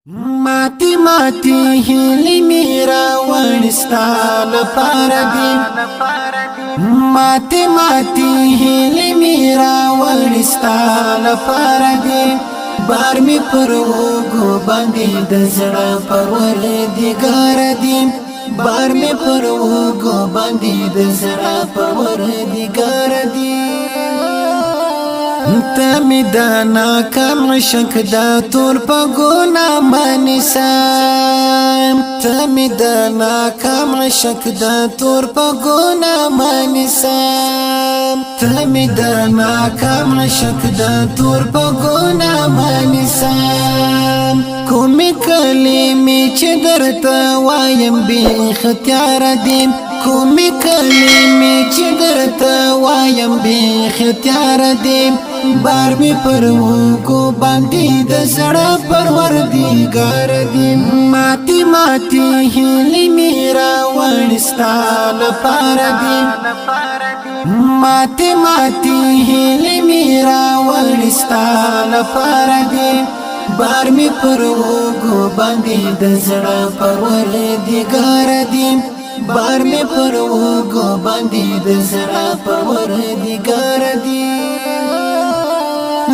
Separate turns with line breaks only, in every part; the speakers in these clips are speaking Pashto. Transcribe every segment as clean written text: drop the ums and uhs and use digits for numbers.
ماتی ماتی هیلی میرا ونستال پاردیم ماتی ماتی هیلی میرا ونستال پاردیم بار می پروگو باندې د زړه پرور دیګار دیم بار می پروگو باندې د زړه پرور دیګار دیم تمی دانا کم عشق دا تور پا گونا مانسام تمی دانا کم عشق دا تور پا گونا مانسام تمی دانا کم عشق دا تور پا گونا مانسام کومی کلمی چه درتا وایم بی اختیار دیم کومی کلمی چه درتا وایم بی اختیار دیم بار می پروگو باندې د زړه پروردګار دیم ماتی ماتی هیلی میرا ونستال پاردیم ماتی ماتی هیلی میرا ونستال پاردیم بار می پروگو باندې د زړه پروردګار دیم بار می پروگو باندې د زړه پروردګار دیم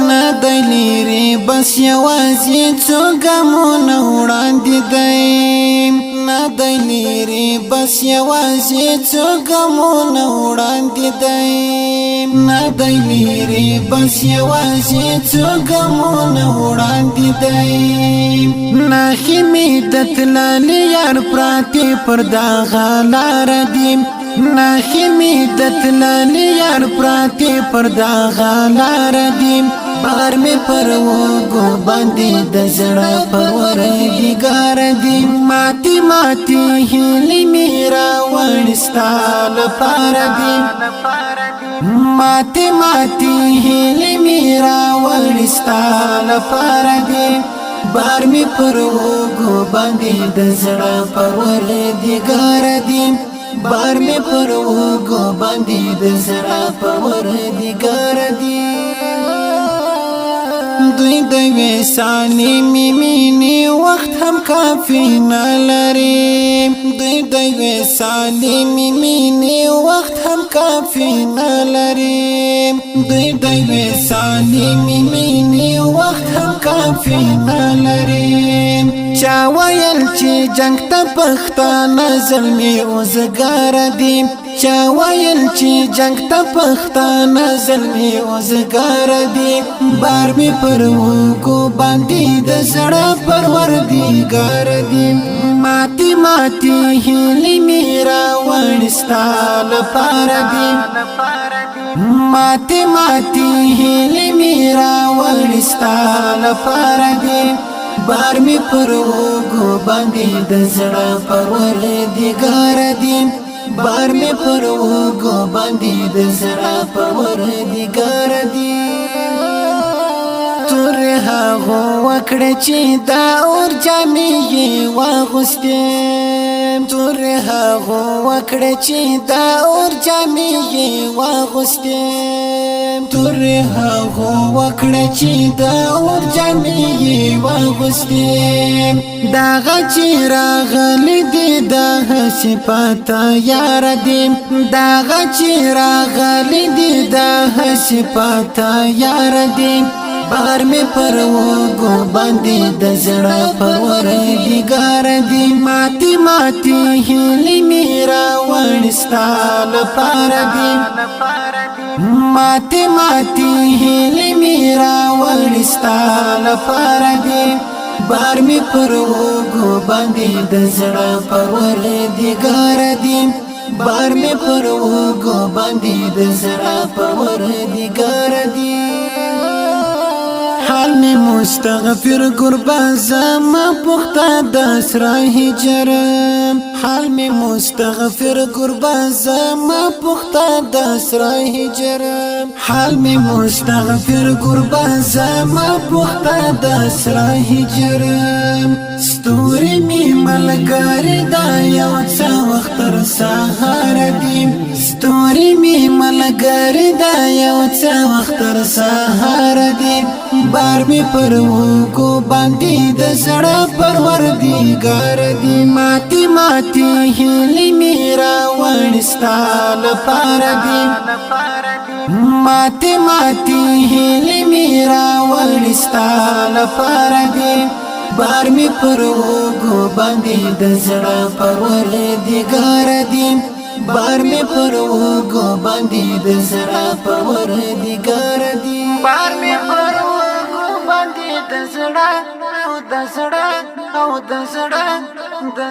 ندلیری بس یوازی چو گمونه وړاندې دی ندلیری بس یوازی چو گمونه وړاندې دی ندلیری بس یوازی چو گمونه وړاندې دی ناخی می د تللی یار پراتی پر دغه لار دیم ناخی می د تللی یار پراتی پر دغه لار دیم بار می پروگو باندې د زړه پروردګار دیم ماتی ماتی هیلی میرا ونستال پاردیم ماتی ماتی هیلی میرا ونستال پاردیم بار می پروگو باندې د زړه پروردګار دیم بار می پروگو باندې د زړه پروردګار دیم دوی د وسانی میمینی وخت هم کافی نلري دوی د وسانی میمینی وخت هم کافی نلري دوی د وسانی میمینی وخت هم کافی نلري چا ویل چې جنگ ته پښتانه ظلمي اوزګار دي چا ویل چې جنگ ته پښتانه ظلمي اوزګار دي بار می پروگو باندې د زړه پروردګار دي ماتی ماتی هیلی میرا ونستال پاردیم ماتی ماتی هیلی میرا ونستال پاردیم بار می پروگو باندې د زړه پروردګار دیم بار می پروگو باندې د زړه پروردګار دیم تور هغه وکړه چې دا اور جامې واغوستم تور هغه وکړه چې دا اور جامې واغوستم تور هغه وکړه چې دا اور جامې واغوستم دا غچ راغلی دی دا صفات یار دې دا غچ راغلی دی دا صفات یار دې بار می پروگو باندې د زړه پروردګار دي ماتی ماتی هیلی میرا ونستال پاردیم ماتی ماتی هیلی میرا ونستال پاردیم بار می پروگو باندې د زړه پروردګار دي بار می پروگو باندې د زړه پروردګار دي حال می مستغفر قربا زما پختا د اسرا هجرم حال می مستغفر قربا زما پختا د اسرا هجرم حال می مستغفر قربا زما پختا د اسرا هجرم ستوري می ملګر دا یو څه وخت تر سهار دیم ستوري می ملګر دا یو څه وخت تر سهار دیم بار می پر وګو باندې د زړه پروردګار دی ماتي ماتي هلي میرا ونستا لپاره دی ماتي ماتي هلي میرا ونستا لپاره دی بار می پر وګو باندې د زړه پروردګار دی بار می پر وګو باندې د زړه پروردګار دی بار می پر وګو باندې د زړه او د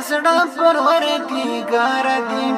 زړه پروردګار دی